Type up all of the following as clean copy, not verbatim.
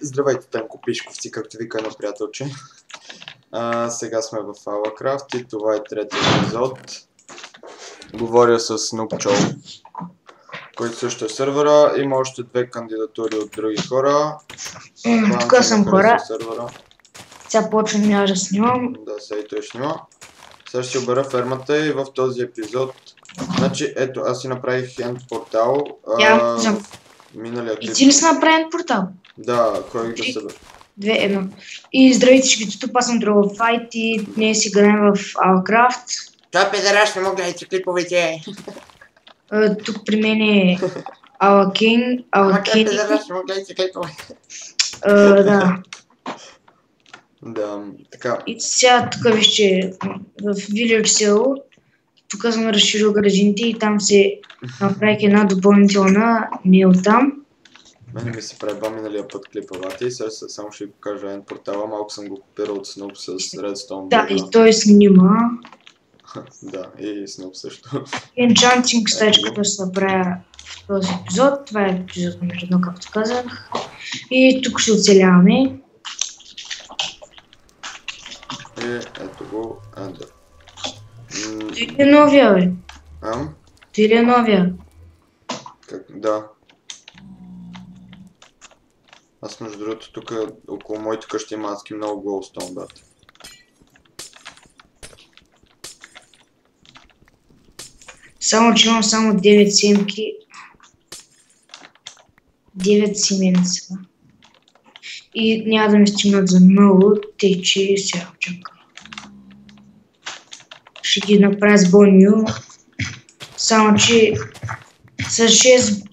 Здравейте, Тънко Пишковци, както вика едно приятелче. Сега сме в Алакрафт и това е третия епизод. Говоря с Нупчол, който също е сървъра. Има още две кандидатури от други хора. Тук съм хора. Сега почвам да снимам. Да, сега и той снима. Сега ще обера фермата и в този епизод. Значи, ето, аз си направих енд портал. Миналия клип. И ти ли си направен портал? Да, кой да събера? 2-1. И здравейте, всички, тук аз съм Дрогофайт и днес си играем в Алкрафт. Това педераш, не мога гледайте клиповете. Тук при мен е Алакин. Алакин. Педераш, не мога гледайте клиповете. Да. Да, така. И сега тук вижте в Village село. Тук съм разширил градините и там се направих една допълнителна мил там. Мене ми се преба миналия път клиповата и сега само ще ви покажа един портала, малко съм го копирал от Snoop с Redstone. Да, и той снима. Да, и Snoop също. Енчантинг стачката ще направя в този епизод. Това е епизод номер 1, както казах. И тук ще оцеляваме. И ето го, Ender. Той ли е новия, бе? Той ли е новия? Да. Аз между другото тук около моите къщи има адски много голстон, брат. Само че имам само 9 семки. 9 семенца. И няма да ми стигнат за много, тъй че сега чакам. Ще ги направя с боню. Само че с 6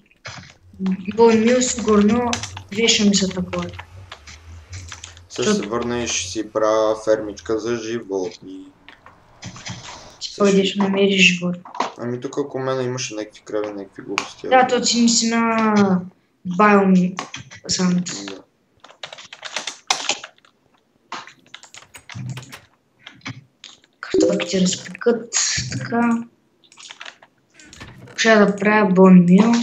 боню сигурно виша ми са такова. Също се върна и ще си правя фермичка за животни. Ще пойдеш да намериш живот. Ами тук около мен имаше някакви крави, някакви глупости. Да, то си не си на байом самото. Да. Картофките разпекат, така. Ще да правя бон мил.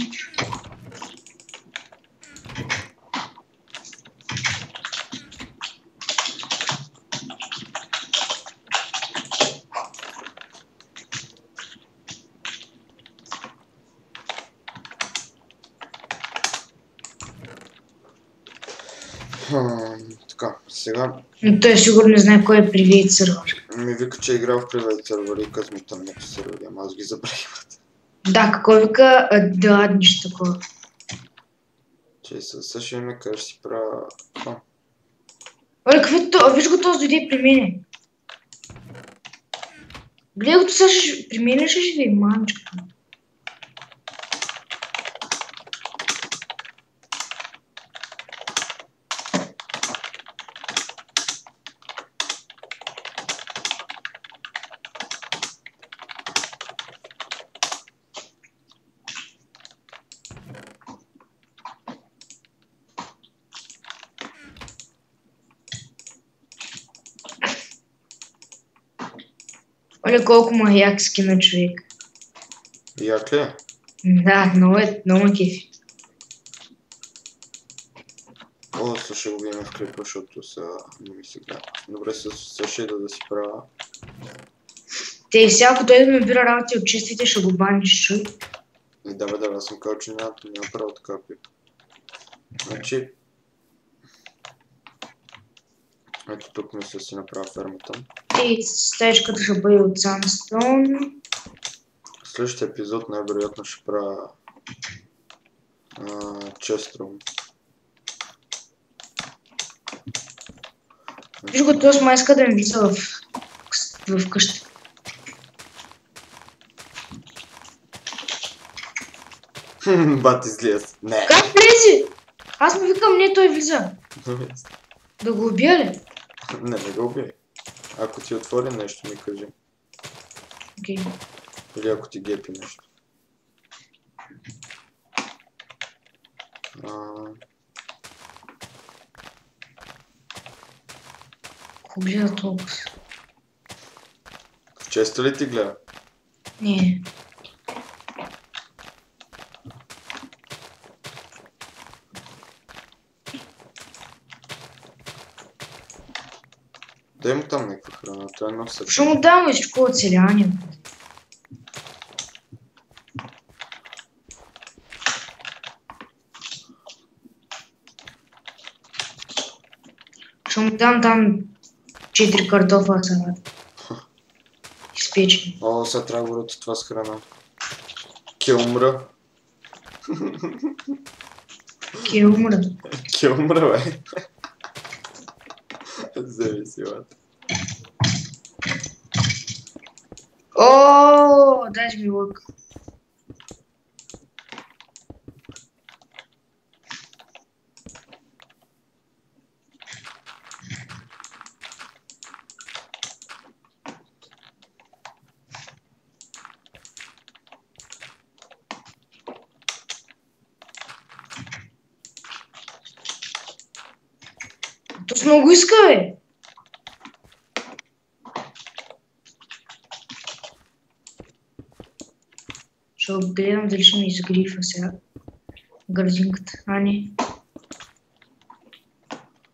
Така, сега... Но той сигурно не знае кой е Private сервер. Ми вика, че е играл в Private сервери и казвам там някакви сервери, ама аз ги забравих. Да, какво вика? Да, нищо такова. Че също ще ме кажеш си правя... Оле, какво виж го този дойде при мене. Гледай го, сега при мене ще живее, мамичка. Оле, колко му е як скина човек. Як ли е? Да, много кефи. О, слушай го видим в клипа, защото сега не ми се гледа. Добре, също да си правя. Те и сега, ако той да ме бира работи от честите, ще го баниш, чуй. Да, аз съм казал, че няма право така клип. Значи... Ето тук мисля си направя фермата. И стежката ще бъде от Sandstone. В следващия епизод най-вероятно ще правя... честрум. Виж го, този май иска да ми влиза в къща. Бат излез. Не. Как влезе? Аз му викам, не, той влиза. Да го убия ли? Не го убия. Ако ти отвори нещо, ми кажи. Окей. Или ако ти гепи нещо. Ако гледа толкова. Често ли ти гледа? Не. Дай му там някаква храна, той е нов съд. Ще му дам всичко оцеляние. Ще му дам там 4 картофа салат. Изпечени. О, сега трябва да говорят това с храна. Килмра. Килмра. Килмра, бе. Вземи силата. О, дай ми лък. То много иска, бе. Ще гледам дали ще ми изгрифа сега градинката. А, не.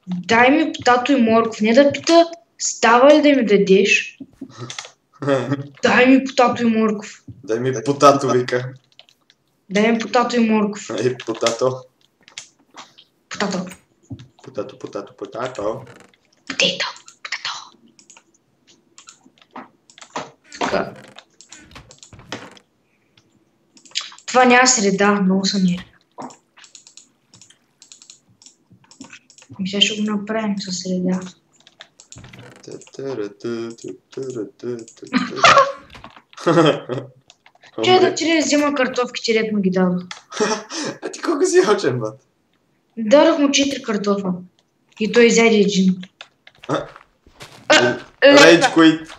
Дай ми потато и морков. Не да пита, става ли да ми дадеш? Дай ми потато и морков. Дай ми потато, вика. Дай ми потато и морков. Ей, потато. Потато. Потато, потато, потато. Потето. Потато. Така. Това няма среда, много съм нервен. И сега ще го направим със среда. Чай да ти взема картофките, дет му ги дадох. А ти колко си очен, бат? Дадох му 4 картофа. И той изяде един. Рейдж quit.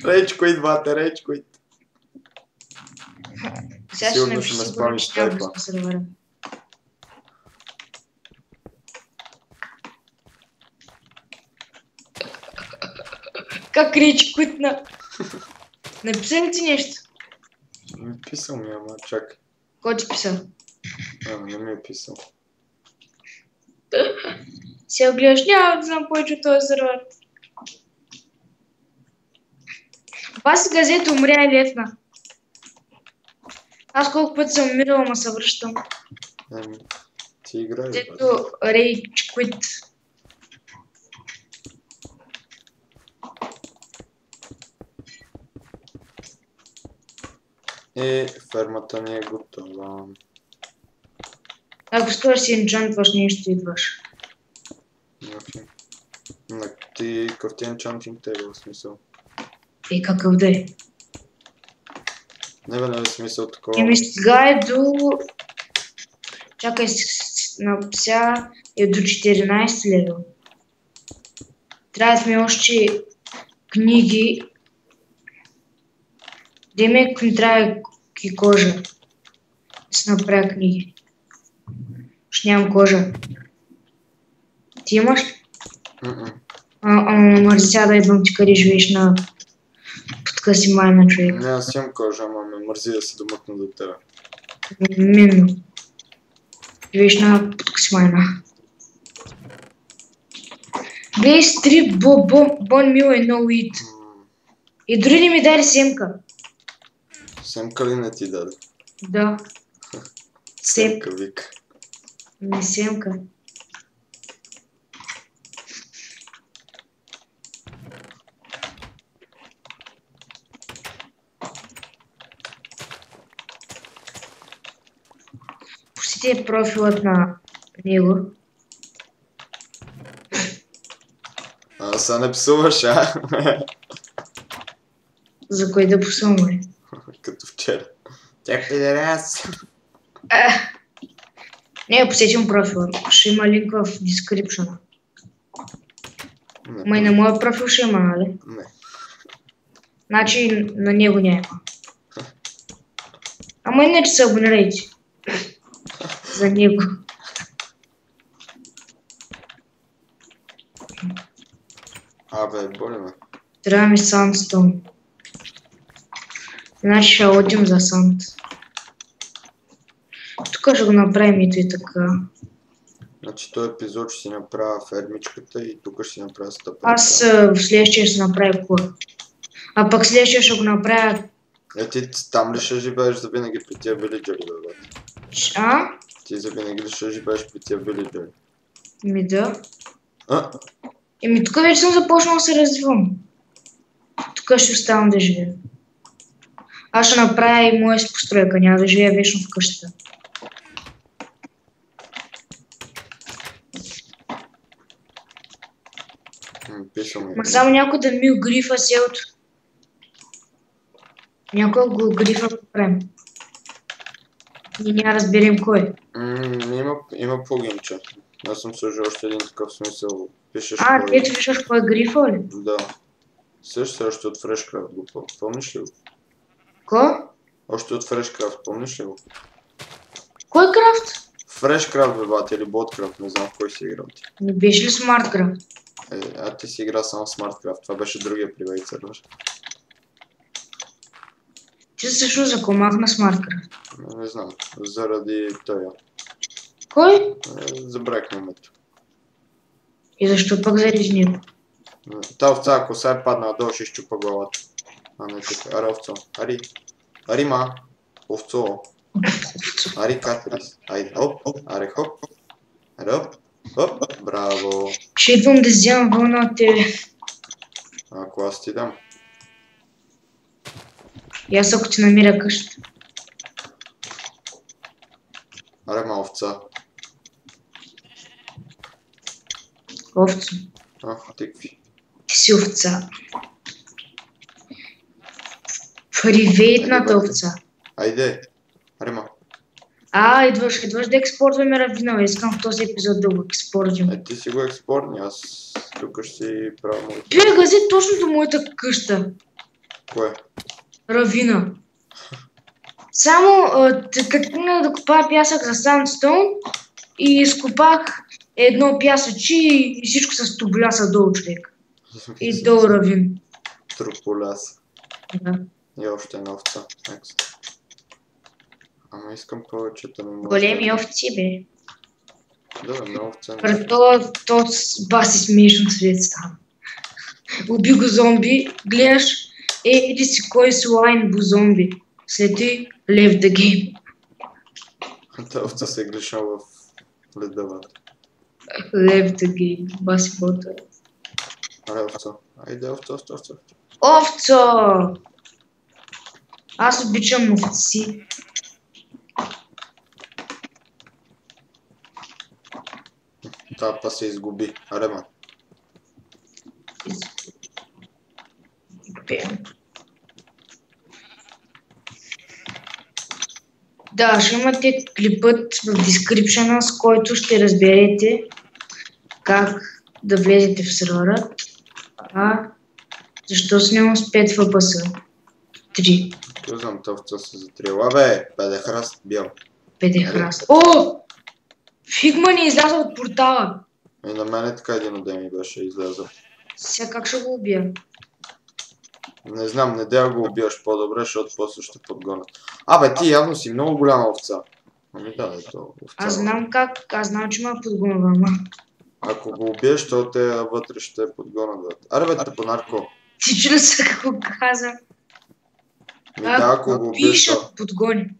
Рейдж quit, бате, рейдж quit. Сега ще Сигурно напиша ще ме сигурно, спомниш че няма тайпа. да се сервера. Как речи кутна? Написа ли ти нещо? Не писал ми, ама чакай. Кой ти писа? Не ми е писал. Сега гледаш, няма да знам повече от този сервер. Баси газета умря и летна. Аз колко пъти съм умирала, ма се връщам. Ти играй, бат. Дето рейдж квит. Фермата ни е готова. Ако искаш си енчантваш нещо, идваш. Окей. Ти какъв ти енчантинг тейбъл, в смисъл? И какъв да е? Не бе, нали смисъл такова. Еми стига е до... Чакай, сега е до 14 левел. Трябва да ми още книги. Демек ми трябва и кожа. Да си направя книги. Ще нямам кожа. Ти имаш? Ама мързи сега да идвам ти къде живееш на подкъси майна човек. Не, аз имам кожа, ама ме мързи да се домъкна до тебе. Именно. Живееш на подкъси майна. Гледай стрип, бон мил е no eat. И дори не ми даде семка. Семка ли не ти даде? Да. Семка вика. Не семка. Посети профилът на него. Са не псуваш, а? За кой да псуваме? Като вчера. Тя пидерас. Не, посетим профила. Ще има линк в дескрипшена. Ма и на моя профил ще има, нали? Не. Значи на него няма. Ама иначе се абонирайте. За него. Абе, боли ме. Трябва ми сандстоун. Значи ще отидем за санд. Тук ще го направим и така. Значи този епизод ще си направя фермичката и тук ще си направя стъпа. Аз в следващия ще направя кур. А пък следващия ще го направя... Ти там ли ще живееш за винаги при тия вилиджери, бе? А? Ти за винаги ли ще живееш при тия вилиджери? Еми да. А? Еми тук вече съм започнал да се развивам. Тук ще оставам да живея. Аз ще направя и моя си постройка, няма да живея вечно в къщата. Ма само някой да ми огрифа селото. Някой го огрифа по време. Ние няма разберем кой. Има плагинче. Аз съм сложил още един такъв смисъл. Пишеш кой... ти виждаш кой е грифа ли? Да. Също още от FreshCraft го помниш ли го? Кой? Още от FreshCraft, помниш ли го? Кой крафт? FreshCraft, бе, бат, или BotCraft, не знам в кой си играл ти. Не беше ли SmartCraft? Ти си игра само SmartCraft, това беше другия привейт сервер. Ти също закомах на SmartCraft. Не знам, заради тоя. Кой? Забравих името. И защо пък заради него? Та овца, ако сега е паднала долу, ще изчупа главата. А не тук. Аре овцо. Ари ма. Овцо. Ари Катрис. Айде, оп. Аре хоп. Аре оп. Браво. Ще идвам да вземам вълна от тебе. Ако аз ти дам. И аз ако ти намеря къща. Аре ма овца. Овцо. Ти какви? Ти си овца. Привейтната овца. Айде. Аре ма. Идваш да експортваме равина. Искам в този епизод да го експортвам. Ти си го експортни, аз тук ще си правя моето. Гази точно до моята къща. Кое? Равина. Само като тръгнах да копая пясък за сандстоун и изкопах едно пясъче и всичко с тоболяса долу, човек. И долу равин. Трополяса. Да. И още една овца. Ама искам повечето, не може. Големи овци, бе. Да, много овца. То баси смешно свет става. Уби го зомби, гледаш, еди си кой си лайн бо зомби. След и left the game. Та овца се е глишал в ледавата. Left the game, баси бота. Аре овца. Айде овца. Овцо! Аз обичам овци. Та па се изгуби. Аре ма. Да, ще имате клипът в дескрипшена, с който ще разберете как да влезете в сервера. Защо снимам с 5 FPS? 3. Кой знам, овца се затрила. Абе, педехраст бял. Педехраст. О! Фигма ни изляза от портала. И на мене така един от ми беше излязъл. Сега как ще го убия? Не знам, не да го убиваш по-добре, защото после ще подгонят. Абе, ти явно си много голяма овца. Ами да, ето овца. Аз знам как, че ме подгонва, ама. Ако го убиеш, то те вътре ще подгонят. Аре бе, тъпонарко. Ти чули се какво каза? Ако го убиеш, подгони.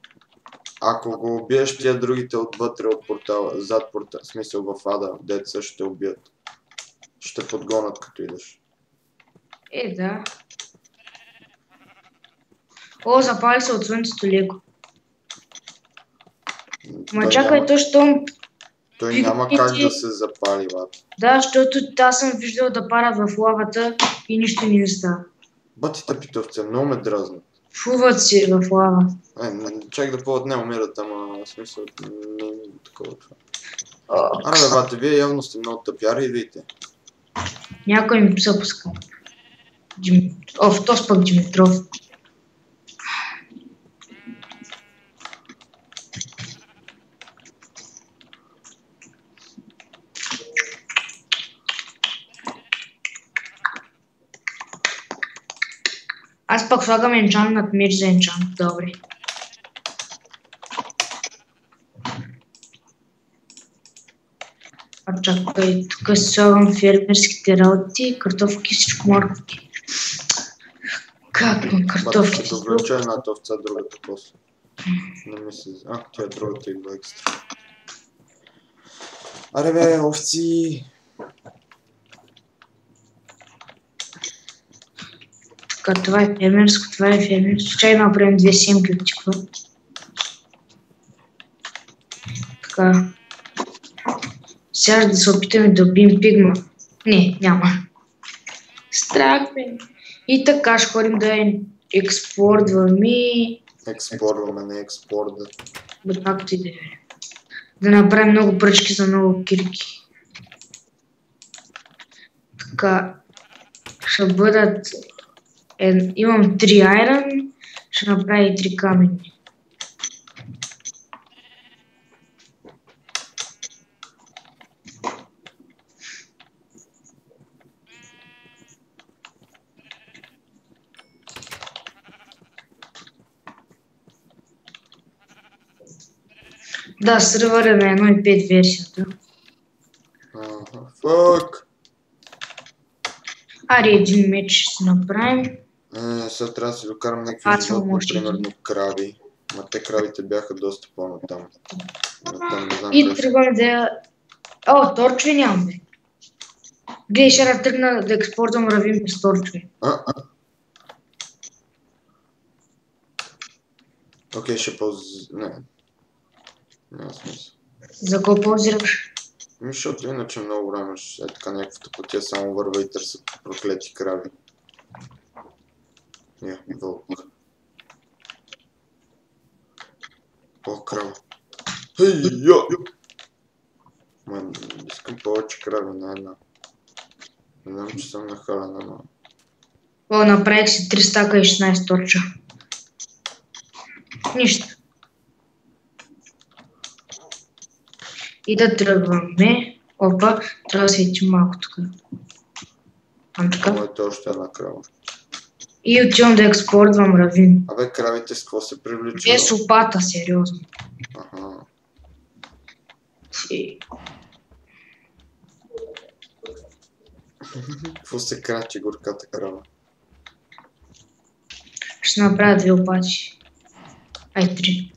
Ако го убиеш, тия другите отвътре от портала, зад портала, в смисъл в ада, деца ще убият. Ще подгонят като идеш. Да. О, запали се от слънцето леко. Ма чакай, той няма как да се запали, бат. Да, защото аз съм виждал да парат в лавата и нищо не става. Бати тъпитовце, много ме дразнат. Фуват си в лава. Чак да повод не умират, ама в смисъл не е такова това. Аре бе, бате, вие явно сте много тъпи, аре идвайте. Някой ми писа по скайп. Тос пък Димитров. Аз пък слагам енчант меч за енчант, добре. А чакай, тук слагам фермерските работи, картофки, всичко морковки. Как на картофки? Ще довлеча едната овца, другата после. Не ми се... тя другата идва екстра. Аре бе, овци! Така, това е фермерско, това е фермерско. Чай направим 2 семки от тиква. Така. Сега да се опитаме да убием пигма. Не, няма. Страх ме. И така ще ходим да експортваме. Експортваме, не експорта. Както и да е. Да направим много пръчки за много кирки. Така. Ще бъдат... имам 3 айрон. Ще направя и 3 камени. Да, сървър е на 1.5 версията. Фак! Аре, един меч ще направим. Сега трябва да си докарам някакви животни, примерно краби. Ма те кравите бяха доста по-натам. И тръгваме да... О, торчови нямаме. Гледай, ще тръгна да експортвам равин без торчови. Окей, ще Не. Няма смисъл. За какво паузираш? Защото иначе много време ще е така някаква тъпотия, само върва и търсят проклети крави. Вълк. О, крава. Хей, искам повече крави, не една. Не знам, че съм нахален, ама... О, направих си 3 стака и 16 торча. Нищо. И да тръгваме. Опа, трябва да светим малко тук. Моето е още една крава. И отивам да експортвам равин. Абе, кравите с какво се привличат? Без опата, сериозно. Какво се крачи горката крава? Ще направя 2 опати. Ай, 3.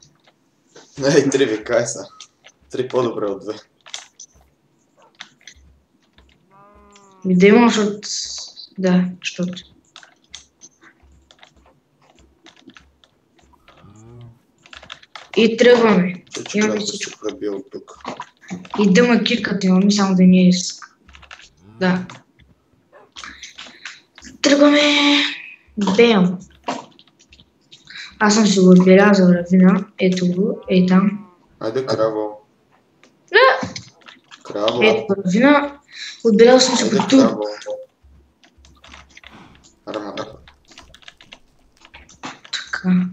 Не, 3 викай са. 3 по-добре от 2. Да имам, защото... Да, защото... И тръгваме. Имаме всичко. И дъма кирката имаме, само да не е риск. Да. Тръгваме. Бем. Аз съм си го отбелязал равина. Ето го. Ей там. Айде, краво. Да. Краво. Ето равина. Отбелязал съм си го тук. Така.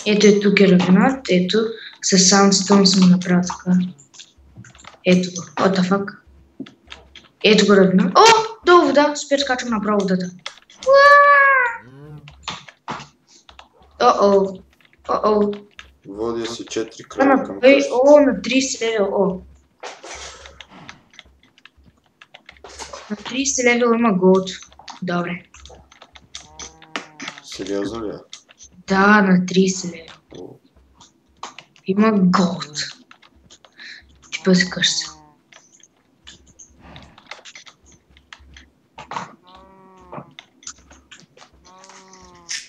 Ето е тук е равинат. Ето. С сандстоун съм направил така. Ето го. What the fuck? Ето го равина. О! Долу вода. Супер скачам направо водата. О-о. О-о. Водя си 4 крави към къща. О, на 30 левел. О. На 30 левел има голд. Добре. Сериозно ли е? Да, на 30 левел. Има голд. Типа си къща.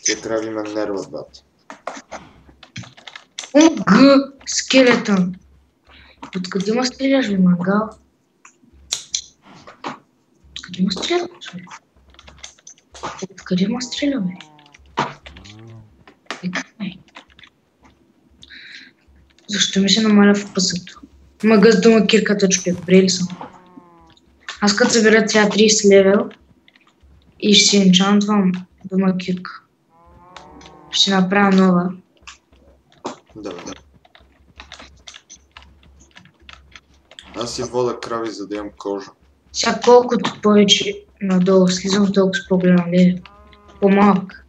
Тия крави ме нерват, бат. Г, скелетън. Откъде ма стреляш, бе, мангал? Откъде ма стреляш, бе? Откъде ма стреля, бе? Защо ми се намаля в пъсъто? Мъга с дума кирката човек, добре ли съм? Аз като събера ця 30 левел и ще си енчантвам дума кирка. Ще направя нова. Добре. Аз си вода крави, за да имам кожа. Сега колкото повече надолу слизам, толкова с по-голям левел. По-малък.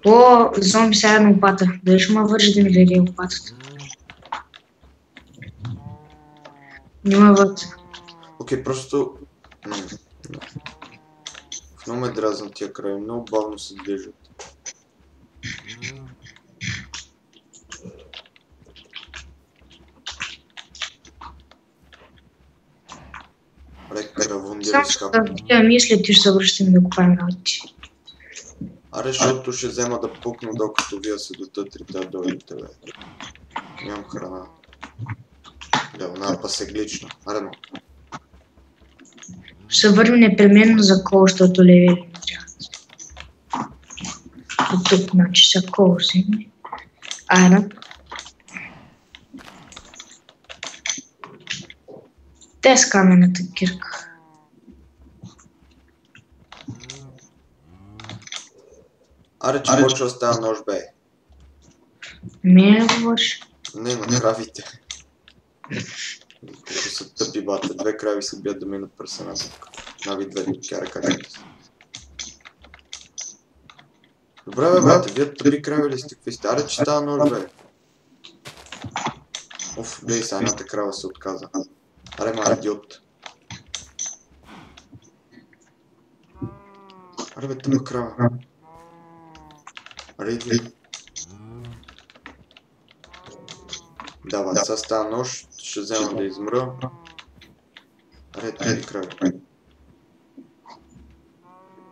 О, зомби сега една опата. Дали ще ме вържи да ми даде опатата? Няма вътре. Окей, просто... Много ме дразнат тия крави, много бавно се движат. Кравундир Само изкапа. да мисля, ти ще се връщаме да купаем работи. Аре, защото ще взема да пукна, докато вие се дотътрите, да дойдете, бе. Нямам храна. Да, она пасеглична. Аре, но. Ще се върнем непременно за кол, защото левели не трябва. От тук, значи, са кол вземи. Айде. Те с камената кирка. Аре, че почва да става нощ, бе. Не говориш. Не, на кравите. Колко са тъпи, бата. Две крави се бият да минат през една дупка. Нави две дупки, аре, качвайте се. Добре, бе, бате, вие тъпи крави ли сте? Какви сте? Аре, че става нощ, бе. Оф, гледай са, едната крава се отказа. Аре, ма, идиот. Аре, бе, тъпа крава. Аре, идиот. Да, бе, сега става нощ, ще взема да измра. Аре, тъпи крави.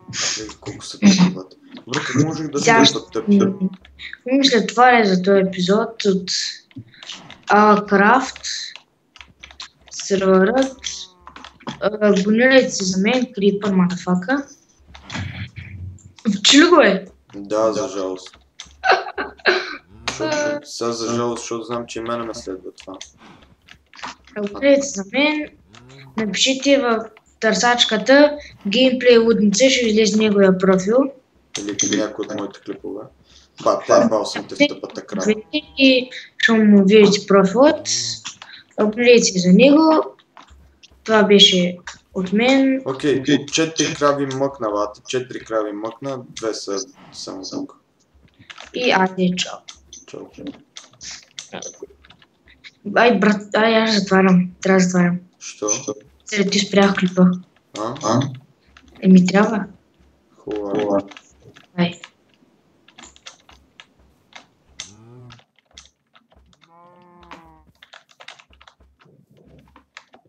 Гледай, колко са тъпи, бате. Добре, как можех да Сега са тъпи? мисля, това е за този епизод от Крафт. Серверът. Абонирайте се за мен, Creeper, мадафака. Чули го е? Да, за жалост. Сега за жалост, защото знам, че и мене ме следва това. Абонирайте се за мен. Напишите в търсачката Gameplay Лудница, ще излезе неговия профил. Или някой от моите клипове. Бате, бал съм те в тъпата крава. И ще му видите профилът. Абонирайте се за него. Това беше от мен. Окей, 4 крави мъкна, бате. 4 крави мъкна, 2 са само тук. И айде, чао. Чао. Ай, брат, аз затварям. Трябва да затварям. Що? След ти спрях клипа. А? Еми трябва. Хубаво. Ай.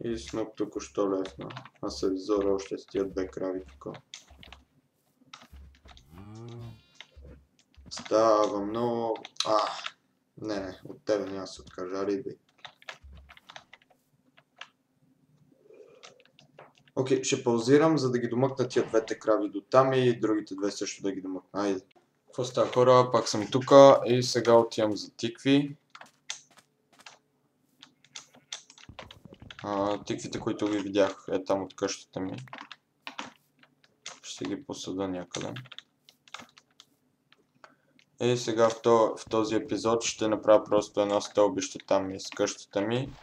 И Snoop току-що лефна. А се взора още с тия две крави тук. Става много... Не, от тебе няма се откажа, риби. Окей, ще паузирам, за да ги домъкна тия двете крави до там и другите две също да ги домъкна. Айде. Какво става, хора? Пак съм тука и сега отивам за тикви. Тиквите, които ви видях е там от къщата ми. Ще ги посада някъде. И сега в този епизод ще направя просто едно стълбище там из къщата ми.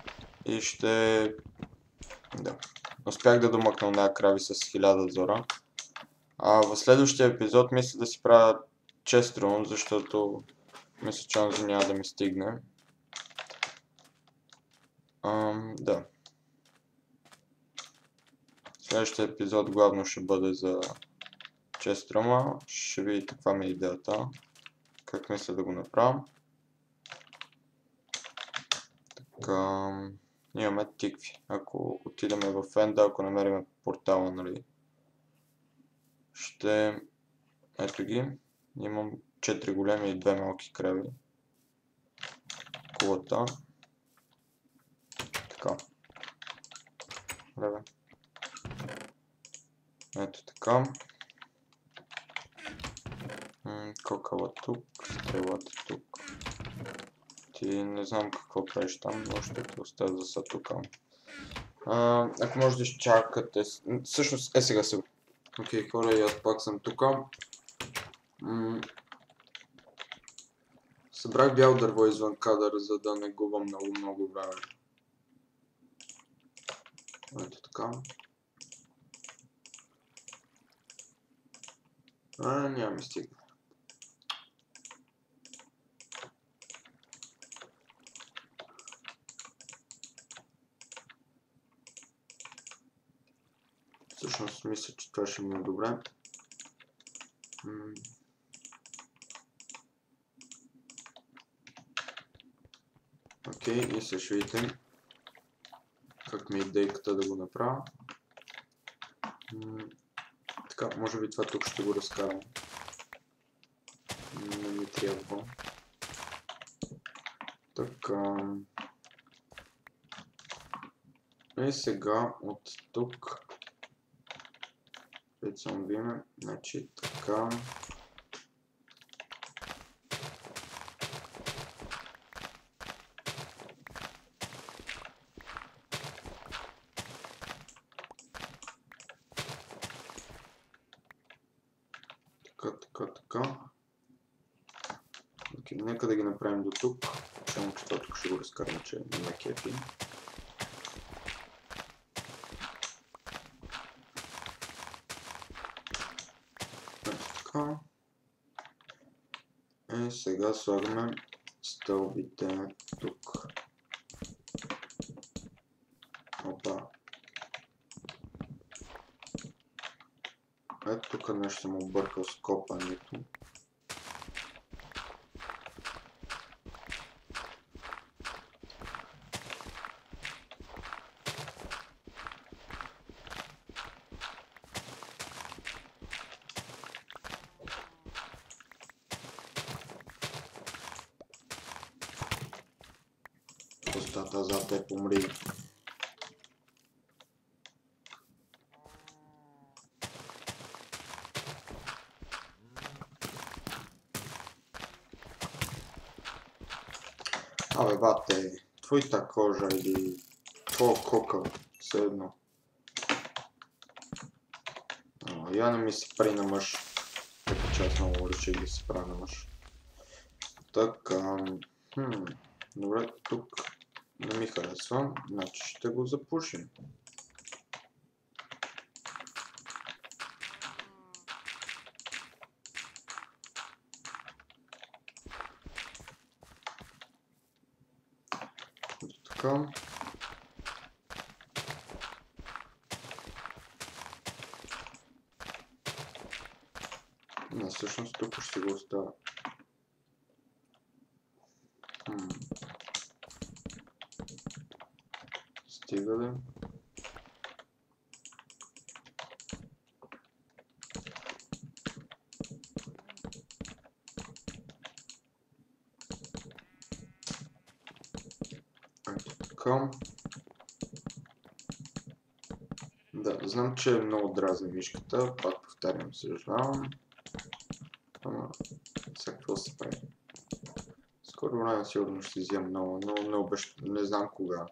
И ще... Да. Успях да домъкна оная крави с 1000 зора. В следващия епизод мисля да си правя честрун, защото мисля, че онзи няма да ми стигне. Да. Следващия епизод главно ще бъде за честрума. Ще видите каква ми е идеята. Как мисля да го направя. Така... Имаме тикви. Ако отидем в Енда, ако намерим портала, нали, ще... Ето ги. Имам 4 големи и 2 малки крави. Кулата. Така. Леве. Ето така. Кокала тук, стрелата тук. Ти не знам какво правиш там, но ще те оставя за са тук. Ако може да изчакате... Всъщност, сега се... Окей, хора, и аз пак съм тук. Събрах бяло дърво извън кадър, за да не губам много време. Ето така. Няма ми стигна. Всъщност мисля, че това ще ми е добре. Окей, и сега ще видите как ми е идейката да го направя. Така, може би това тук ще го разкарам. Не ми трябва. Така. И сега от тук. Само видим. Значи така. Така. Окей, нека да ги направим до тук. Само че това тук ще го разкарам, че не ме кефи. Така. И сега слагаме стълбите тук. Опа. Ето тук нещо съм объркал с копането. Костата зад те помри. Абе, бате, твоята кожа или твоя кокъл, все едно. Я не ми се прави на мъж, така че аз много реших да се прави на мъж. Така, добре, тук не ми харесва, значи ще го запушим. Така. Не, всъщност тук ще го оставя. Стига ли? Ето така. Да, знам, че е много дразни мишката, пак повтарям, съжалявам. Ама, сега какво се прави? Скоро време сигурно ще взема много, но не знам кога.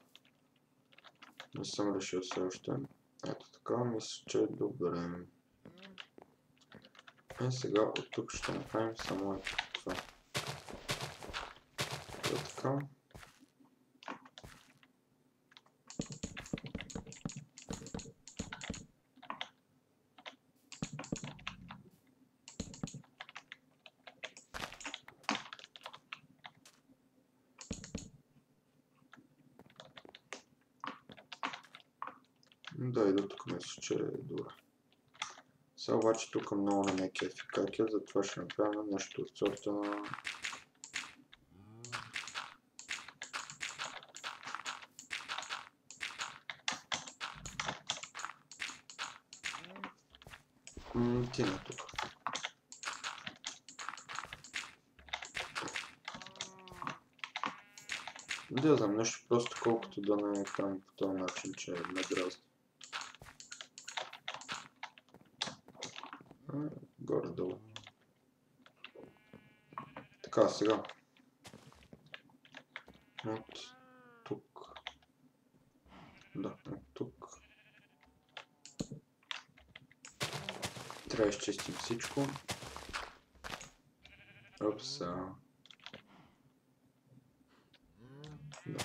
Не съм решил все още. Ето така, мисля, че е добре. И сега от тук ще направим само ето това. Ето така. Да, и до тук мисля, че е добре. Сега обаче тук много не ме кефи как е, затова ще направим нещо от сорта на... Ти не тук. Да знам нещо, просто колкото да не е там по този начин, че ме дразни. Горе-долу. Така, сега. От тук. Да, от тук. Трябва да изчистим всичко. Опса. Да.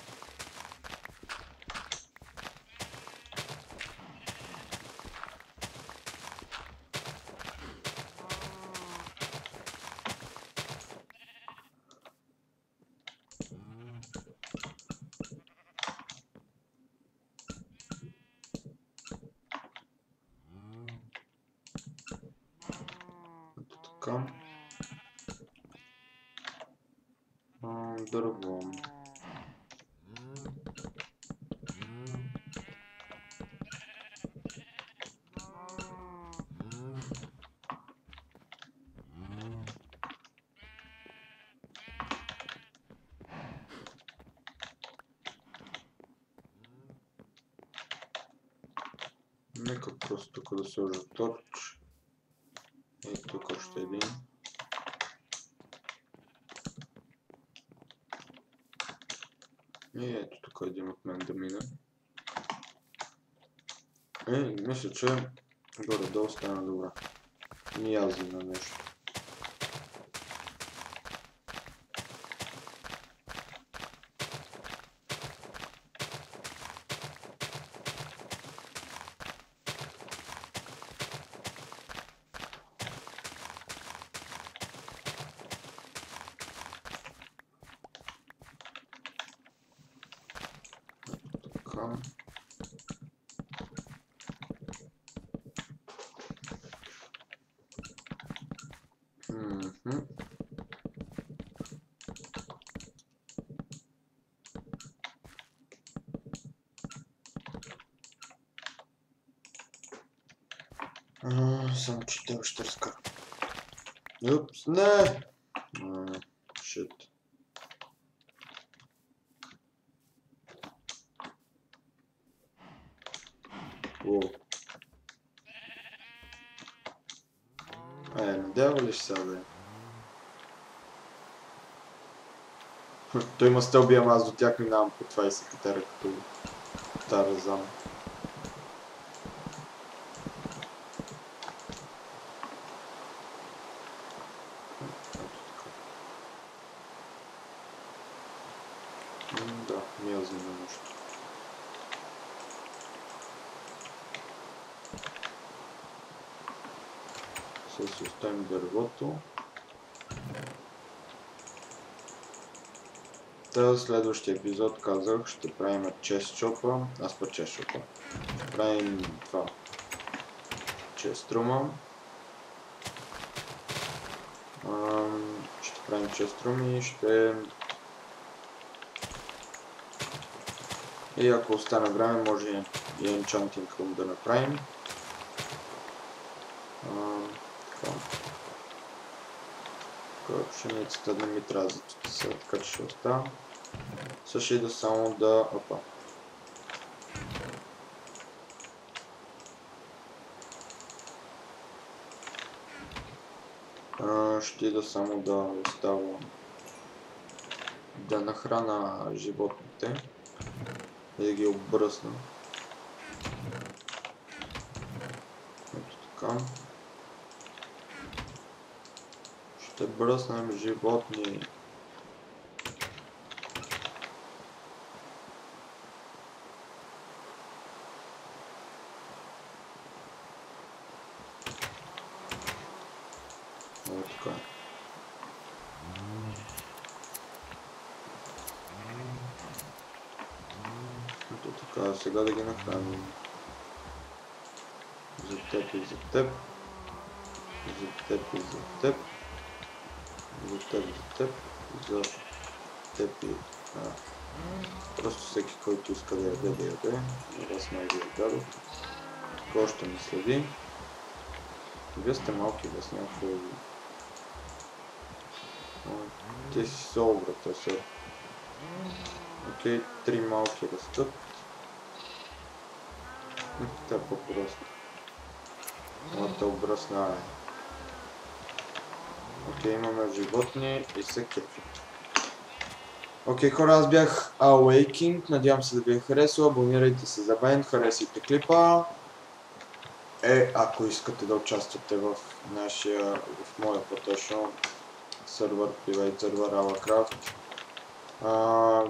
Така. Дърво. Нека просто тук да сложа торч. И тук още един. И ето тук един от мен да мине. Мисля, че горе-долу стана добра. И аз на нещо. Така. Само че те ще разкарам. Упс, не! Шит. Уоу. Надява ли ще сега да е? Той има стълби, ама аз до тях минавам по това и се катера като Тарзан. Да, не знам нещо. Сега си оставим дървото. В следващия епизод казах, ще правим чест чопа. Чест чопа. Ще правим това. Чест рума. Ще правим чест руми и ще... И ако остане време, може и enchanting room да направим. Пшеницата не ми трябва за сега, така че ще остава. Също ида само да... Опа. Ще ида само да оставам да нахрана животните и да ги обръсна. Ето така. Ще бръснем животни. Ето така. Ето така, сега да ги нахраним. За теб и за теб. За теб и за теб. За теб, за теб и... Просто всеки, който иска да яде, да яде. Аз май ви ядадох. Кой още ме следи? Вие сте малки, да с някакво... Те си са обрата, са. Окей, 3 малки растат. Тя по-просто. Моята обръсна е. Окей, имаме животни и се кефят. Окей, хора, аз бях Awaking. Надявам се да ви е харесало. Абонирайте се за мен, харесайте клипа. Ако искате да участвате в моя по-точно сервер, Private сервер Allacraft.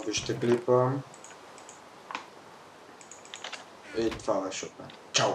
Вижте клипа. И това беше от мен. Чао!